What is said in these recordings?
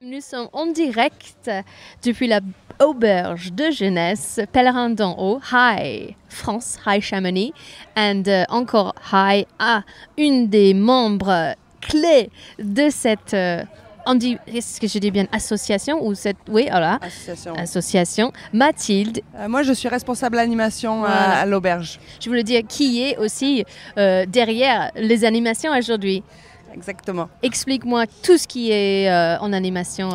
Nous sommes en direct depuis la auberge de jeunesse Pèlerin d'en haut, Hi France, Hi Chamonix, et encore Hi à une des membres clés de cette, est-ce que je dis bien association ou cette, oui, voilà, association, Mathilde. Moi, je suis responsable animation à l'auberge. Je voulais dire qui est aussi derrière les animations aujourd'hui. Exactement. Explique-moi tout ce qui est en animation.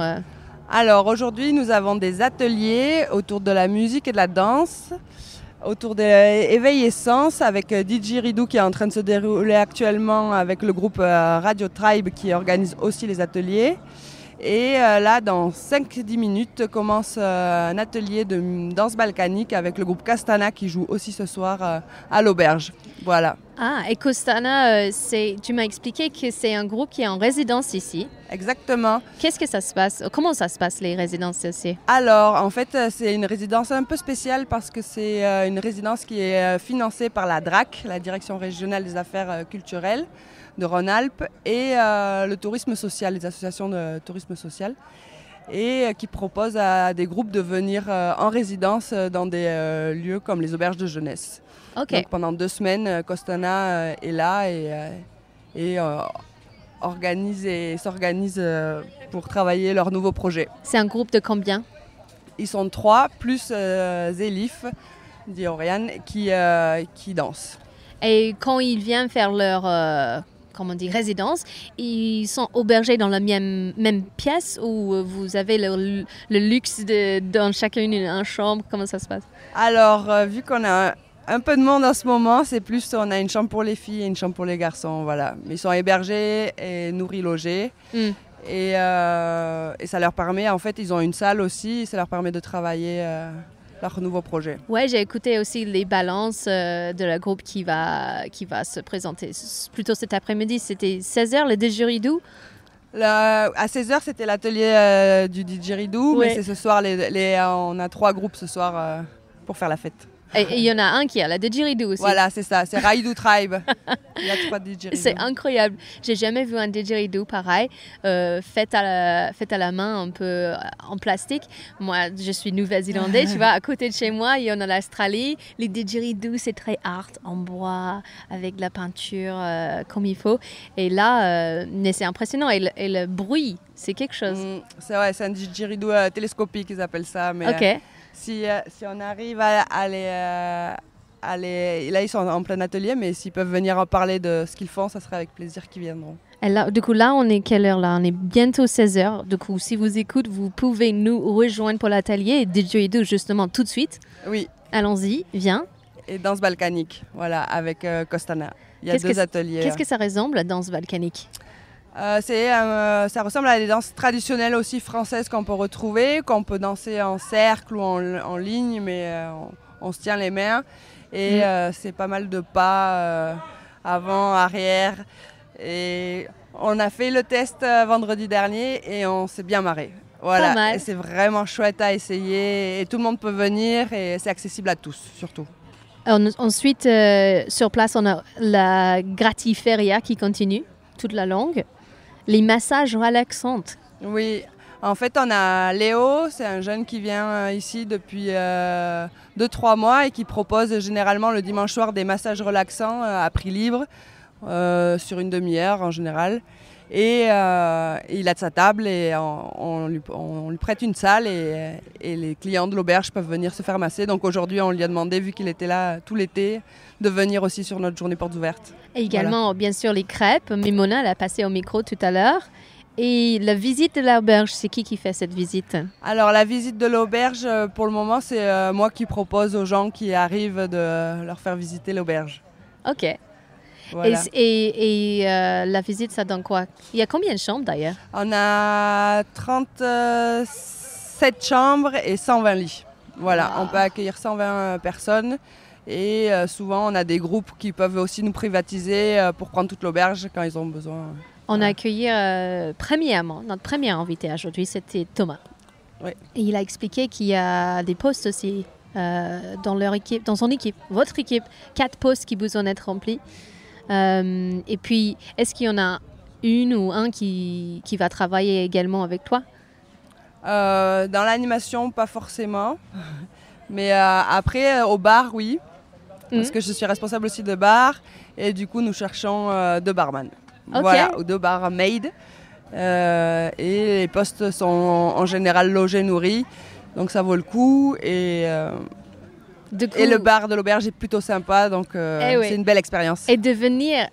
Alors aujourd'hui, nous avons des ateliers autour de la musique et de la danse, autour de Éveil et Sens avec DJ Ridou qui est en train de se dérouler actuellement avec le groupe Radio Tribe qui organise aussi les ateliers. Et là, dans 5-10 minutes, commence un atelier de danse balkanique avec le groupe Castana qui joue aussi ce soir à l'auberge. Voilà. Ah, et Castana, tu m'as expliqué que c'est un groupe qui est en résidence ici. Exactement. Qu'est-ce que ça se passe? Comment ça se passe, les résidences ici? Alors, en fait, c'est une résidence un peu spéciale parce que c'est une résidence qui est financée par la DRAC, la Direction régionale des affaires culturelles de Rhône-Alpes, et le tourisme social, les associations de tourisme social, et qui propose à des groupes de venir en résidence dans des lieux comme les auberges de jeunesse. Okay. Donc pendant 2 semaines, Costana est là et s'organise pour travailler leur nouveau projet. C'est un groupe de combien? Ils sont 3, plus Zélif, dit Oriane, qui dansent. Et quand ils viennent faire leur résidence, ils sont aubergés dans la même pièce ou vous avez le luxe dans chacune une chambre? Comment ça se passe? Alors, vu qu'on a un peu de monde en ce moment, c'est plus on a une chambre pour les filles et une chambre pour les garçons, voilà. Mais ils sont hébergés et nourris, logés. Et ça leur permet, en fait, ils ont une salle aussi, ça leur permet de travailler leur nouveau projet. Ouais, j'ai écouté aussi les balances de la groupe qui va se présenter plutôt cet après-midi. C'était 16h, le didgeridoo. À 16h, c'était l'atelier du didgeridoo, mais c'est ce soir, on a 3 groupes ce soir pour faire la fête. Et il y en a un qui a la didgeridoo aussi. Voilà, c'est ça, c'est Radio Tribe. Il y a 3 didgeridoo. C'est incroyable. J'ai jamais vu un didgeridoo pareil, fait à la main, un peu en plastique. Moi, je suis Nouvelle-Zélandaise, tu vois, à côté de chez moi, il y en a l'Australie. Les didgeridoo, c'est très art, en bois, avec de la peinture comme il faut. Et là, mais c'est impressionnant. Et le bruit, c'est quelque chose. C'est un didgeridoo télescopique, ils appellent ça. Mais, ok. Si on arrive à les... Là, ils sont en plein atelier, mais s'ils peuvent venir en parler de ce qu'ils font, ça serait avec plaisir qu'ils viendront. Et là, du coup, là, on est quelle heure là? On est bientôt 16h. Du coup, si vous écoutez, vous pouvez nous rejoindre pour l'atelier et didgeridoo justement tout de suite. Oui. Allons-y, viens. Et danse balkanique, voilà, avec Costana. Il y a 2 ateliers. Qu'est-ce que ça ressemble, la danse balkanique? Ça ressemble à des danses traditionnelles aussi françaises qu'on peut retrouver, qu'on peut danser en cercle ou en ligne, mais on se tient les mains. Et c'est pas mal de pas avant, arrière. Et on a fait le test vendredi dernier et on s'est bien marré. Voilà. Pas mal. Et c'est vraiment chouette à essayer. Et tout le monde peut venir et c'est accessible à tous, surtout. Ensuite, sur place, on a la gratiferia qui continue toute la longue. Les massages relaxants. Oui, en fait, on a Léo, c'est un jeune qui vient ici depuis 2-3 mois et qui propose généralement le dimanche soir des massages relaxants à prix libre, sur une demi-heure en général. Et il a de sa table et on lui prête une salle et les clients de l'auberge peuvent venir se faire masser. Donc aujourd'hui, on lui a demandé, vu qu'il était là tout l'été, de venir aussi sur notre journée portes ouvertes. Et également, bien sûr, les crêpes. Mimona, elle a passé au micro tout à l'heure. Et la visite de l'auberge, c'est qui fait cette visite? Alors, la visite de l'auberge, pour le moment, c'est moi qui propose aux gens qui arrivent de leur faire visiter l'auberge. Ok. Voilà. Et la visite, ça donne quoi? Il y a combien de chambres d'ailleurs? On a 37 chambres et 120 lits. Voilà, on peut accueillir 120 personnes. Et souvent, on a des groupes qui peuvent aussi nous privatiser pour prendre toute l'auberge quand ils ont besoin. On a accueilli premièrement, notre premier invité aujourd'hui, c'était Thomas. Oui. Et il a expliqué qu'il y a des postes aussi dans son équipe, votre équipe, 4 postes qui besoin d'être remplis. Et puis, est-ce qu'il y en a une ou un qui va travailler également avec toi? Dans l'animation, pas forcément. Mais après, au bar, oui. Parce que je suis responsable aussi de bar. Et du coup, nous cherchons 2 barman. Ok. Voilà, ou 2 barmaids. Et les postes sont en général logés, nourris. Donc ça vaut le coup. Et le bar de l'auberge est plutôt sympa. Donc c'est une belle expérience. Et de venir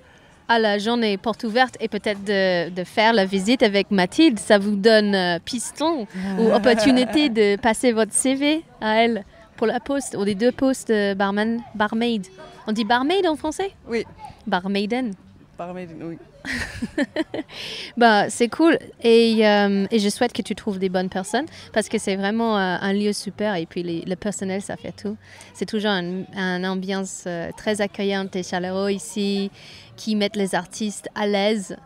à la journée porte ouverte et peut-être de faire la visite avec Mathilde, ça vous donne piston ou opportunité de passer votre CV à elle pour la poste ou les 2 postes barmaid. On dit barmaid en français? Oui. Barmaiden. Barmaiden, oui. Bah, c'est cool et je souhaite que tu trouves des bonnes personnes parce que c'est vraiment un lieu super et puis le personnel ça fait tout. C'est toujours une ambiance très accueillante et chaleureuse ici qui mettent les artistes à l'aise.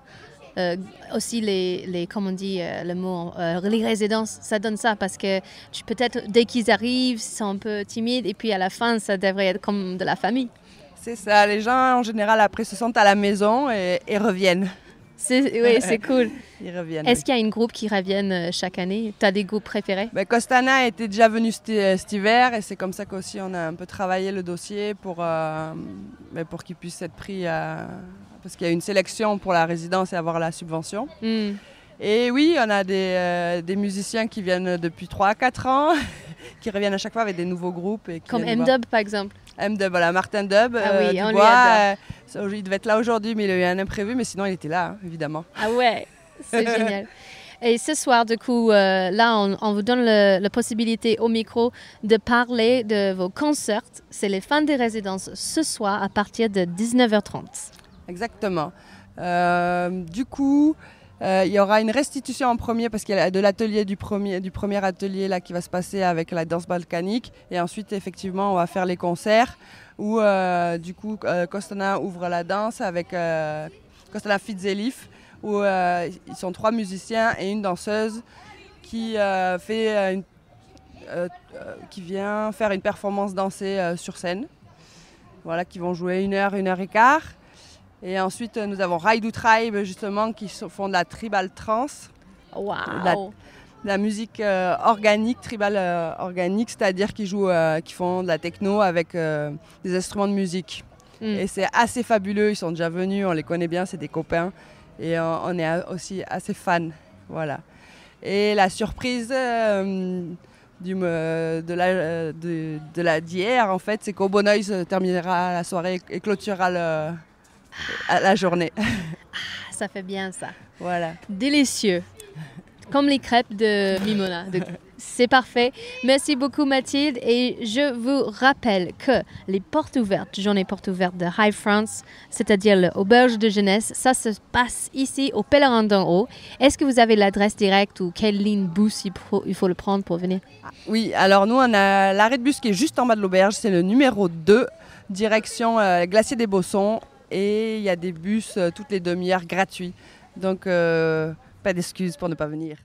Aussi comment on dit le mot, les résidences, ça donne ça parce que peut-être dès qu'ils arrivent, ils sont un peu timides et puis à la fin, ça devrait être comme de la famille. C'est ça, les gens en général après se sentent à la maison et reviennent. Oui, c'est cool. Ils reviennent. Est-ce qu'il y a un groupe qui reviennent chaque année? Tu as des groupes préférés? Costana était déjà venu cet hiver et c'est comme ça qu'aussi on a un peu travaillé le dossier pour qu'il puisse être pris parce qu'il y a une sélection pour la résidence et avoir la subvention. Et oui, on a des musiciens qui viennent depuis 3 à 4 ans, qui reviennent à chaque fois avec des nouveaux groupes. Comme M-Dub par exemple? M-Dub, voilà, Martin Dub, oui, on Dubois, il devait être là aujourd'hui, mais il a eu un imprévu, mais sinon il était là, hein, évidemment. Ah ouais, c'est génial. Et ce soir, du coup, là, on vous donne la possibilité au micro de parler de vos concerts. C'est les fans des résidences ce soir à partir de 19h30. Exactement. Du coup, il y aura une restitution en premier parce qu'il y a de l'atelier du premier atelier là, qui va se passer avec la danse balkanique. Et ensuite, effectivement, on va faire les concerts où, du coup, Costana ouvre la danse avec Costana Fitzelif, où ils sont 3 musiciens et une danseuse qui vient faire une performance dansée sur scène. Voilà, qui vont jouer 1 heure, 1 heure et quart. Et ensuite, nous avons Raidu Tribe, justement, qui font de la tribal trance. Wow. La musique organique, tribal organique, c'est-à-dire qu'ils font de la techno avec des instruments de musique. Et c'est assez fabuleux, ils sont déjà venus, on les connaît bien, c'est des copains. Et on est aussi assez fans. Voilà. Et la surprise d'hier, en fait, c'est qu'Obo Noise terminera la soirée et clôturera la journée. Ça fait bien ça. Voilà. Délicieux. Comme les crêpes de Mimona. C'est parfait. Merci beaucoup Mathilde. Et je vous rappelle que les portes ouvertes, journée porte ouverte de High France, c'est-à-dire l'auberge de jeunesse, ça se passe ici au Pèlerin d'en haut. Est-ce que vous avez l'adresse directe ou quelle ligne bus il faut le prendre pour venir? Oui, alors nous on a l'arrêt de bus qui est juste en bas de l'auberge, c'est le numéro 2, direction Glacier des Bossons. Et il y a des bus toutes les demi-heures gratuits. Donc, pas d'excuses pour ne pas venir.